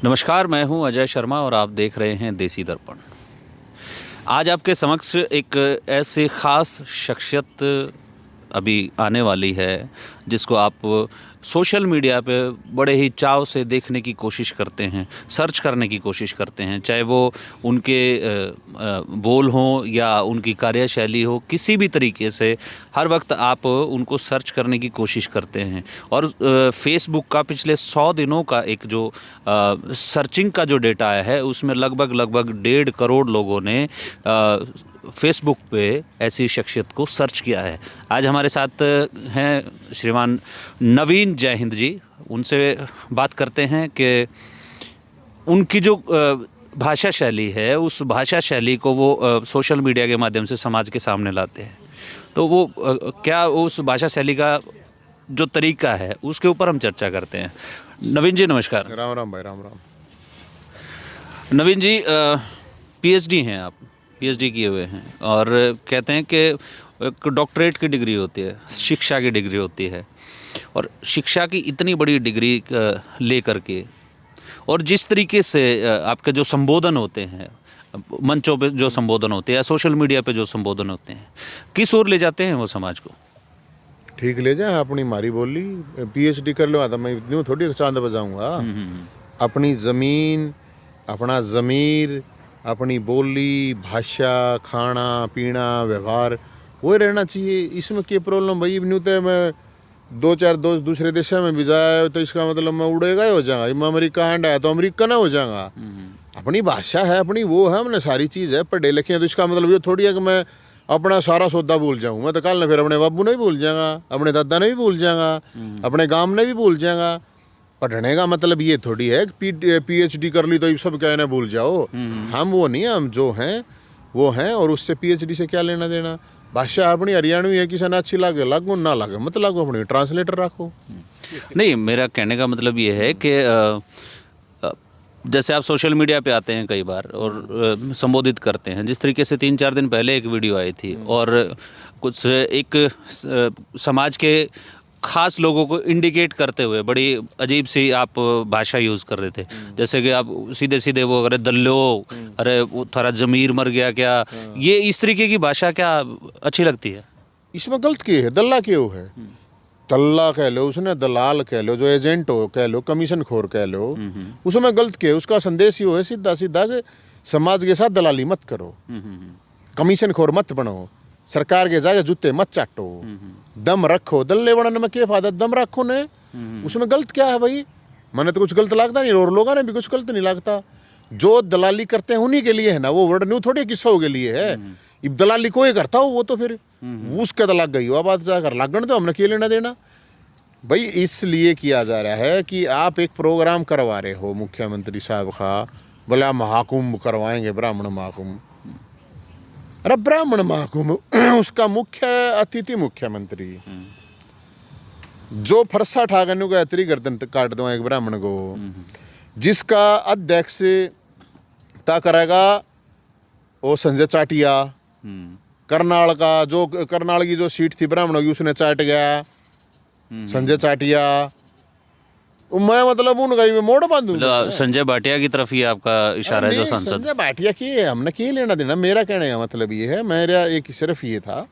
नमस्कार, मैं हूं अजय शर्मा और आप देख रहे हैं देसी दर्पण। आज आपके समक्ष एक ऐसी ख़ास शख्सियत अभी आने वाली है जिसको आप सोशल मीडिया पे बड़े ही चाव से देखने की कोशिश करते हैं, सर्च करने की कोशिश करते हैं, चाहे वो उनके बोल हों या उनकी कार्यशैली हो, किसी भी तरीके से हर वक्त आप उनको सर्च करने की कोशिश करते हैं। और फेसबुक का पिछले 100 दिनों का एक जो सर्चिंग का जो डेटा आया है उसमें लगभग 1.5 करोड़ लोगों ने फेसबुक पे ऐसी शख्सियत को सर्च किया है। आज हमारे साथ हैं श्रीमान नवीन जय हिंद जी। उनसे बात करते हैं कि उनकी जो भाषा शैली है उस भाषा शैली को वो सोशल मीडिया के माध्यम से समाज के सामने लाते हैं। तो वो क्या उस भाषा शैली का जो तरीका है उसके ऊपर हम चर्चा करते हैं। नवीन जी नमस्कार। राम राम भाई, राम राम। नवीन जी पीएचडी हैं आप, पीएचडी किए हुए हैं और कहते हैं कि एक डॉक्टरेट की डिग्री होती है, शिक्षा की डिग्री होती है। और शिक्षा की इतनी बड़ी डिग्री ले करके और जिस तरीके से आपके जो संबोधन होते हैं, मंचों पे जो संबोधन होते हैं या सोशल मीडिया पे जो संबोधन होते हैं, किस ओर ले जाते हैं वो समाज को? ठीक ले जाए अपनी मारी बोली। पीएचडी कर लो तो मैं इतनी थोड़ी चांद बजाऊंगा। अपनी ज़मीन, अपना ज़मीर, अपनी बोली, भाषा, खाना पीना, व्यवहार वो रहना चाहिए। इसमें क्या प्रॉब्लम भाई? न्यू तो मैं 2-4 दोस्त दूसरे देश में भी जाए तो इसका मतलब मैं उड़ेगा ही हो जाऊंगा। मैं अमेरिका हैंड आया तो अमेरिका ना हो जाऊंगा। अपनी भाषा है, अपनी वो है, हमने सारी चीज़ है। पढ़े लिखे हैं तो इसका मतलब ये थोड़ी है कि मैं अपना सारा सौदा भूल जाऊँ। मैं तो कल ना फिर अपने बाबू ने भी भूल जाऊंगा, अपने दादा ने भी भूल जाऊंगा, अपने गाँव ने भी भूल जाऊंगा। पढ़ने का मतलब ये थोड़ी है कि पीएचडी कर ली तो ये सब कहना भूल जाओ। हम वो नहीं, हम जो हैं वो हैं। और उससे पीएचडी से क्या लेना देना? भाषा अपनी हरियाणवी है, किसी ने अच्छी लगे लागो, ना लगे मत लागो, अपनी ट्रांसलेटर रखो। नहीं, मेरा कहने का मतलब ये है कि जैसे आप सोशल मीडिया पे आते हैं कई बार और संबोधित करते हैं, जिस तरीके से 3-4 दिन पहले एक वीडियो आई थी और कुछ एक समाज के खास लोगों को इंडिकेट करते हुए बड़ी अजीब सी आप भाषा यूज़ कर रहे थे। जैसे कि आप सीधे सीधे वो अरे दल्लो, अरे वो थारा ज़मीर मर गया क्या, ये इस तरीके की भाषा क्या अच्छी लगती है? इसमें गलत क्या है? दल्ला क्यों है? दल्ला कह लो, उसने दलाल कह लो, जो एजेंट हो कह लो, कमीशन खोर कह लो, उसमें गलत क्या है? उसका संदेश ये है सीधा सीधा कि समाज के साथ दलाली मत करो, कमीशन खोर मत बनो, सरकार के जाके जूते मत चाटो, दम रखो। दल्ले बनने में क्या फायदा? दम रखो ने, उसमें गलत क्या है भाई? मैंने तो कुछ गलत लगता नहीं और लोगों ने भी कुछ गलत नहीं लगता। जो दलाली करते हैं उन्हीं के लिए है ना, वो वर्ड न्यू थोड़ी किस्सों के लिए है। अब दलाली कोई करता हो वो तो फिर उसके तो लग गई वो बात, जाकर लगन तो हमने क्या लेना देना भाई। इसलिए किया जा रहा है कि आप एक प्रोग्राम करवा रहे हो मुख्यमंत्री साहब का, बोले आप महाकुंभ करवाएंगे, ब्राह्मण महाकुंभ। अरे ब्राह्मण महाकुंभ उसका मुख्य अतिथि मुख्यमंत्री, जो फरसा ठाकनु का यात्री गर्दन काट दो एक ब्राह्मण को, जिसका अध्यक्ष ता करेगा वो संजय चाटिया। करनाल का जो करनाल की जो सीट थी ब्राह्मणों की उसने चाट गया संजय चाटिया। मैं मतलब उनका ही मोड़ बांधू। संजय भाटिया की तरफ ही आपका इशारा है जो सांसद? संजय भाटिया की हमने क्या लेना देना? मेरा कहने का मतलब ये है, मेरा एक सिर्फ ये था,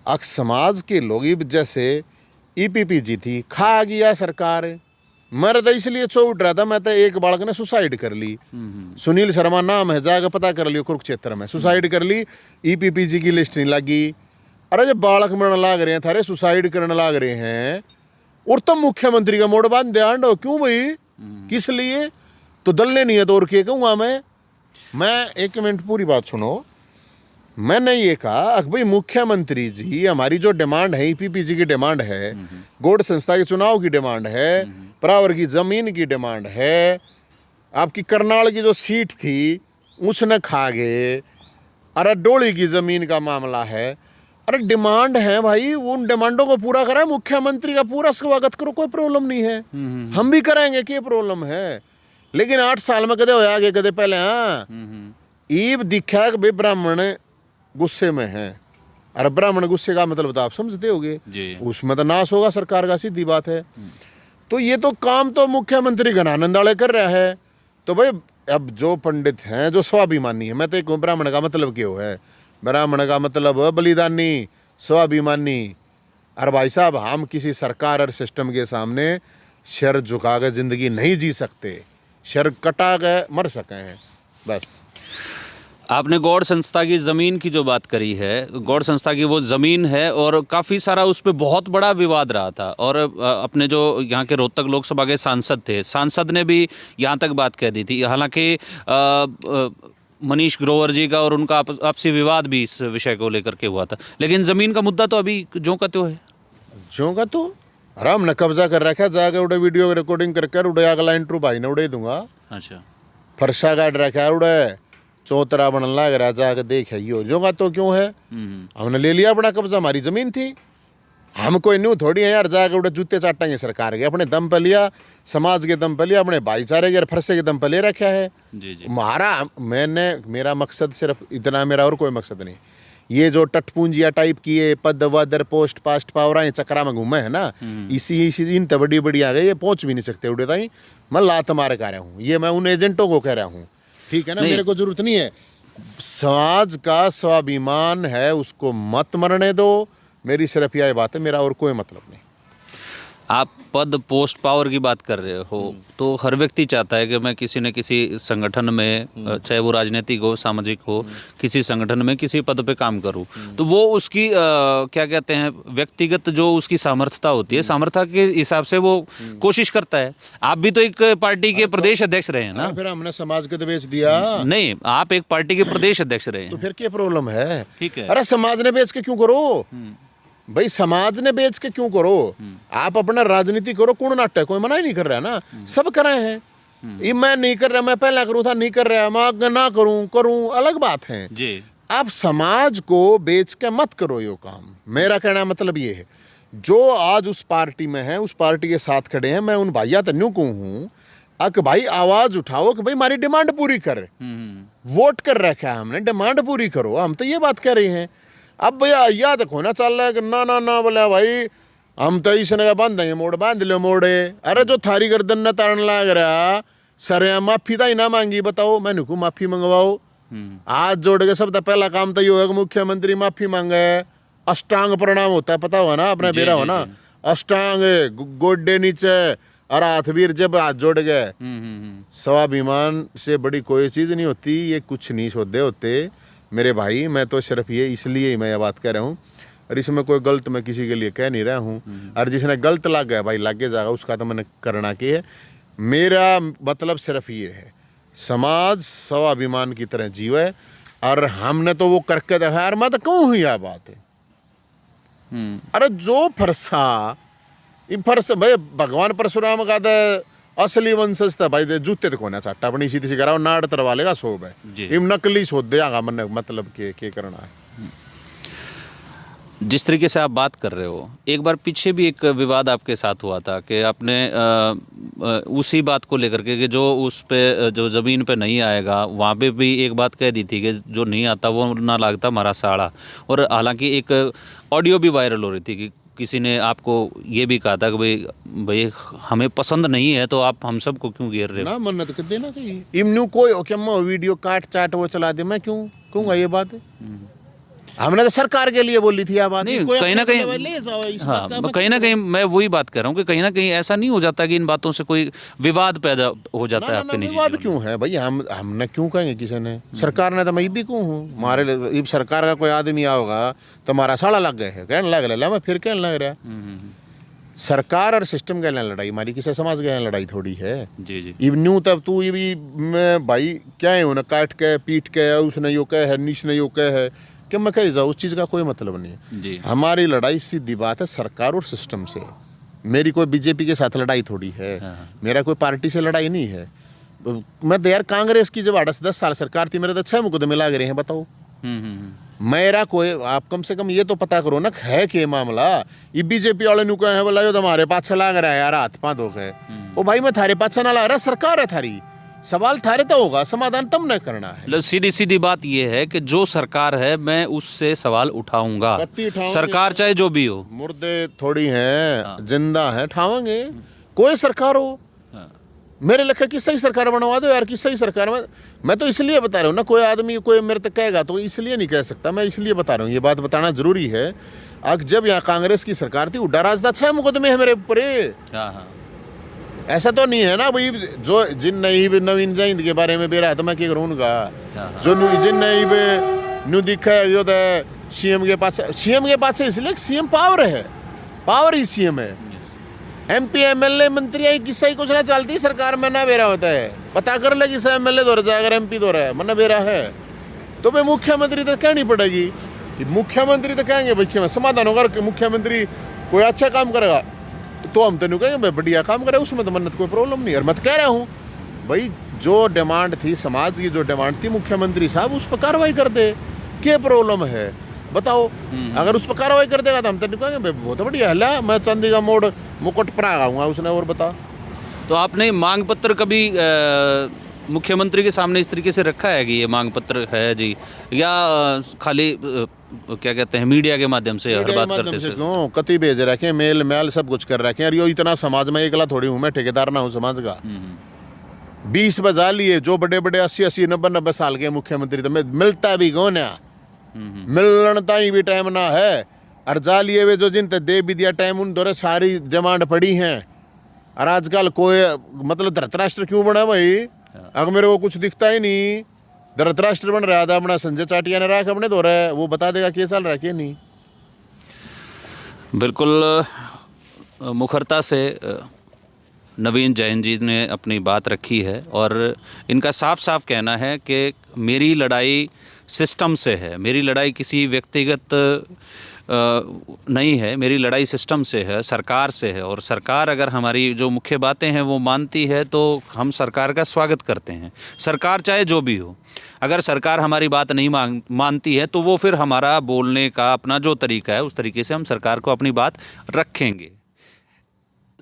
अक्स समाज के लोग जैसे ईपीपीजी थी, खा गया सरकार। मर तो इसलिए चौट रहा था, मैं तो एक बालक ने सुसाइड कर ली, सुनील शर्मा नाम है, जाकर पता कर लियो, कुरुक्षेत्र में सुसाइड कर ली, ईपीपीजी की लिस्ट नहीं लगी। अरे जब बालक मरने लाग रहे हैं, थारे सुसाइड करने लाग रहे हैं और तब मुख्यमंत्री का मोड़ बांध ध्यान हो, क्यों भाई? किस लिए? तो दलने नहीं है तो और क्या कहूँगा मैं 1 मिनट पूरी बात सुनो। मैंने ये कहा भाई मुख्यमंत्री जी, हमारी जो डिमांड है, ईपीपीजी की डिमांड है, गोड संस्था के चुनाव की डिमांड है, परावर की जमीन की डिमांड है, आपकी करनाल की जो सीट थी उसने खा गए, अरे डोली की जमीन का मामला है। अरे डिमांड है भाई, उन डिमांडों को पूरा करें, मुख्यमंत्री का पूरा स्वागत करो, कोई प्रॉब्लम नहीं है, हम भी करेंगे, क्या प्रॉब्लम है? लेकिन 8 साल में कदे हो आगे कदे पहले। हाँ, ईब दिखा कि भाई ब्राह्मण गुस्से में है। अरे ब्राह्मण गुस्से का मतलब तो आप समझते होगे, उसमें तो नाश होगा सरकार का, सीधी बात है। तो ये तो काम तो मुख्यमंत्री घनानंद वाले कर रहा है। तो भाई अब जो पंडित हैं जो स्वाभिमानी है, मैं तो एक ब्राह्मण का मतलब क्यों है, ब्राह्मण का मतलब बलिदानी, स्वाभिमानी। और भाई साहब हम किसी सरकार और सिस्टम के सामने सिर झुका कर जिंदगी नहीं जी सकते, सिर कटा के मर सके हैं बस। आपने गौड़ संस्था की ज़मीन की जो बात करी है, गौड़ संस्था की वो ज़मीन है और काफ़ी सारा उस पर बहुत बड़ा विवाद रहा था। और अपने जो यहाँ के रोहतक लोकसभा के सांसद थे, सांसद ने भी यहाँ तक बात कह दी थी। हालांकि मनीष ग्रोवर जी का और उनका आपसी विवाद भी इस विषय को लेकर के हुआ था, लेकिन ज़मीन का मुद्दा तो अभी ज्यों का त्यों है। ज्यों का तो आराम ने कब्जा कर रखा, जाकर उड़े वीडियो रिकॉर्डिंग कर उड़े अगला इंटरव्यू भाई ने उड़े दूंगा। अच्छा, फरसा काट रखा उड़े चौतरा बनने लग रहा, जाकर देखे यो जो का तो क्यों है। हमने ले लिया अपना कब्जा, हमारी जमीन थी, हम कोई न्यू थोड़ी है यार जाकर उड़े जूते चाटेंगे सरकार के। अपने दम पर लिया, समाज के दम पर लिया, अपने भाईचारे के फरसे के दम पर ले रखा है। जी जी। मेरा मकसद सिर्फ इतना, मेरा और कोई मकसद नहीं। ये जो टटपूंजिया टाइप की ये पद वदर पोस्ट पास्ट पावरा चक्रा में घूमे है ना, इसी इन तो बड़ी बड़ी आ गई, ये पहुंच भी नहीं सकते उड़े ताई। मैं लात मारे कह रहा हूँ, ये मैं उन एजेंटों को कह रहा हूँ, ठीक है ना। मेरे को जरूरत नहीं है, समाज का स्वाभिमान है उसको मत मरने दो। मेरी सिर्फ यह बात है, मेरा और कोई मतलब नहीं। आप पद पोस्ट पावर की बात कर रहे हो, तो हर व्यक्ति चाहता है कि मैं किसी न किसी संगठन में, चाहे वो राजनीतिक हो, सामाजिक हो, किसी संगठन में किसी पद पे काम करूं। तो वो उसकी क्या कहते हैं, व्यक्तिगत जो उसकी सामर्थ्यता होती है, सामर्थ्य के हिसाब से वो कोशिश करता है। आप भी तो एक पार्टी के प्रदेश अध्यक्ष रहे हैं ना। फिर हमने समाज को तो बेच दिया। नहीं, आप एक पार्टी के प्रदेश अध्यक्ष रहे हैं, तो फिर क्या प्रॉब्लम है। ठीक है। अरे समाज ने बेच के क्यों करो भाई, समाज ने बेच के क्यों करो। आप अपना राजनीति करो, कौन नाटक, कोई मना ही नहीं कर रहा ना, सब कर रहे हैं। ये मैं नहीं कर रहा, मैं पहला करूँ था, नहीं कर रहा, मैं आगे ना करूँ अलग बात है जी। आप समाज को बेच के मत करो यो काम। मेरा कहना मतलब ये है, जो आज उस पार्टी में है, उस पार्टी के साथ खड़े हैं, मैं उन भैया तन्यू को हूँ अक भाई आवाज उठाओ कि भाई हमारी डिमांड पूरी कर। वोट कर रखा है हमने, डिमांड पूरी करो। हम तो ये बात कह रहे हैं। अब भैया याद खोना चल रहा है कि ना ना ना बोला भाई हम तो इसने का बांध देंगे, मोड़ बांध लो मोड़े। अरे जो थारी गर्दन न तारण लग रहा सर, माफी तो ही ना मांगी, बताओ मैंने को माफी मंगवाओ। हाथ जोड़ के सब पहला काम तो ये होगा कि मुख्यमंत्री माफी मांगे, अष्टांग प्रणाम होता है, पता हुआ ना, अपना बेरा हो ना, अष्टांग गोड्डे नीचे और हाथ वीर जब हाथ जोड़ गए। स्वाभिमान से बड़ी कोई चीज नहीं होती, ये कुछ नहीं सौदे होते मेरे भाई। मैं तो सिर्फ ये इसलिए ही मैं ये बात कह रहा हूँ, और इसमें कोई गलत मैं किसी के लिए कह नहीं रहा हूँ। और जिसने गलत लग गया भाई लग जाएगा, उसका तो मैंने करना की है। मेरा मतलब सिर्फ ये है, समाज स्वाभिमान की तरह जीवे, और हमने तो वो करके देखा यार। मैं तो कहूँ यह बात है, अरे जो फरसा फरस भाई भगवान परशुराम का तो असली वंशज था भाई, जूते तो कोना चाटा अपनी सीधी सी कराओ, नाड़ तरवा लेगा सोब है। इम नकली सोद देगा मन, मतलब के करना है। जिस तरीके से आप बात कर रहे हो, एक बार पीछे भी एक विवाद आपके साथ हुआ था कि आपने उसी बात को लेकर के कि जो उस पे जो ज़मीन पे नहीं आएगा, वहाँ पे भी एक बात कह दी थी कि जो नहीं आता वो ना लागता हमारा साड़ा। और हालांकि एक ऑडियो भी वायरल हो रही थी कि किसी ने आपको ये भी कहा था कि भाई हमें पसंद नहीं है तो आप हम सबको क्यों घेर रहे हो ना, मन्नत कर देना चाहिए। इमन्यू कोई हो क्या वीडियो काट चाट वो चला दे, मैं क्यों कहूँगा ये बात है। हमने तो सरकार के लिए बोली थी बात। नहीं, कहीं ना कहीं हाँ, कहीं ना कहीं मैं वही बात कर रहा हूँ कि कहीं ना कहीं ऐसा नहीं हो जाता कि इन बातों से कोई विवाद पैदा हो जाता है आपके निजी विवाद क्यों है भाई, हमने क्यों कहेंगे किसी ने, सरकार ने तो मैं भी क्यों हूँ। हमारे सरकार का कोई आदमी आओगा तो हमारा साड़ा लग गए है, कहने लग रहा, मैं फिर कहने लग रहा। सरकार और सिस्टम के लिए लड़ाई, हमारी किसी समाज के लिए लड़ाई थोड़ी है। जी जी। इवन्यू तब तू ये भी मैं भाई क्या है ना, काट के पीट के उसने यो कह है, नीच ने यो कह है कि मैं कह जाऊँ, उस चीज़ का कोई मतलब नहीं है जी। हमारी लड़ाई सीधी बात है सरकार और सिस्टम से। मेरी कोई बीजेपी के साथ लड़ाई थोड़ी है। मेरा कोई पार्टी से लड़ाई नहीं है। मैं तो यार कांग्रेस की जब 10 साल सरकार थी, मेरे तो 6 मुकदमे लग रहे हैं, बताओ। मेरा कोई, आप कम से कम ये तो पता करो ना है कि मामला ये बीजेपी वाले नु कहे बोला यो हमारे पाछे लग रहा है यार, हाथ पाँव धो के। ओ भाई मैं थारे पाछे ना लग रहा, सरकार है थारी, सवाल थारे तो होगा, समाधान तब न करना है। मतलब सीधी सीधी बात ये है कि जो सरकार है मैं उससे सवाल उठाऊंगा, सरकार चाहे जो भी हो। मुर्दे थोड़ी हैं, जिंदा है, उठावेंगे कोई सरकार हो। मेरे लेखा किस्सा ही सरकार बनवा दो यार, किस्सा ही सरकार में। मैं तो इसलिए बता रहा हूँ ना, कोई आदमी कोई मेरे तक कहेगा तो इसलिए नहीं कह सकता, मैं इसलिए बता रहा हूँ, ये बात बताना जरूरी है। अब जब यहाँ कांग्रेस की सरकार थी, उड्डा राज था, 6 मुकदमे है मेरे ऊपर। हाँ हाँ। ऐसा तो नहीं है ना भाई, जो जिन नहीं नवीन जैन के बारे में बेरा है तो मैं क्या करूँ उनका, जो जिन नहीं नु दिखा है जो सीएम के पास इसलिए सीएम पावर है, पावर ही सीएम है। MP MLA मंत्री आई किस्सा ही कुछ ना चलती सरकार में ना बेरा होता है, पता कर ले किसा MLA दौरा जाए, अगर MP दौरा है मना बेरा है तो भाई मुख्यमंत्री तो कहनी पड़ेगी कि मुख्यमंत्री तो कहेंगे भाई समाधान होगा कि मुख्यमंत्री कोई अच्छा काम करेगा तो हम तो नहीं कहेंगे भाई बढ़िया काम करे, उसमें तो मन्नत कोई प्रॉब्लम नहीं है। और मैं तो कह रहा हूँ भाई जो डिमांड थी समाज की, जो डिमांड थी मुख्यमंत्री साहब उस पर कार्रवाई कर दे, क्या प्रॉब्लम है बताओ। अगर उस पर कार्रवाई कर देगा तो हम तो नहीं कहेंगे भाई बहुत बढ़िया है, मैं चंदीगढ़ मोड़ मुकुट पर आऊँगा उसने। और बता, तो आपने मांग पत्र कभी मुख्यमंत्री के सामने इस तरीके से रखा है कि ये मांग पत्र है जी, या खाली क्या कहते हैं मीडिया के माध्यम से हर बात करते हैं? क्यों कति भेज रखे, मेल मेल सब कुछ कर रखे हैं। और यो इतना समाज में एकला थोड़ी हूँ मैं, ठेकेदार ना हूँ समाज का। 20 बजा लिए जो बड़े बड़े 80-80 90-90 साल के मुख्यमंत्री, तो मिलता भी कौन है, मिलता ही भी टाइम ना है। और जा लिए वे जो जिन दे भी दिया टाइम, उन दौरे सारी डिमांड पड़ी हैं। और आजकल कोई मतलब धृतराष्ट्र क्यों बना भाई, अगर मेरे को कुछ दिखता ही नहीं, धृतराष्ट्र बन रहा था अपना संजय चाटिया ने रखा अपने दौरे, वो बता देगा क्या चल रहा है क्या नहीं। बिल्कुल मुखरता से नवीन जैन जी ने अपनी बात रखी है और इनका साफ साफ कहना है कि मेरी लड़ाई सिस्टम से है, मेरी लड़ाई किसी व्यक्तिगत नहीं है, मेरी लड़ाई सिस्टम से है, सरकार से है। और सरकार अगर हमारी जो मुख्य बातें हैं वो मानती है तो हम सरकार का स्वागत करते हैं, सरकार चाहे जो भी हो। अगर सरकार हमारी बात नहीं मानती है तो वो फिर हमारा बोलने का अपना जो तरीका है उस तरीके से हम सरकार को अपनी बात रखेंगे।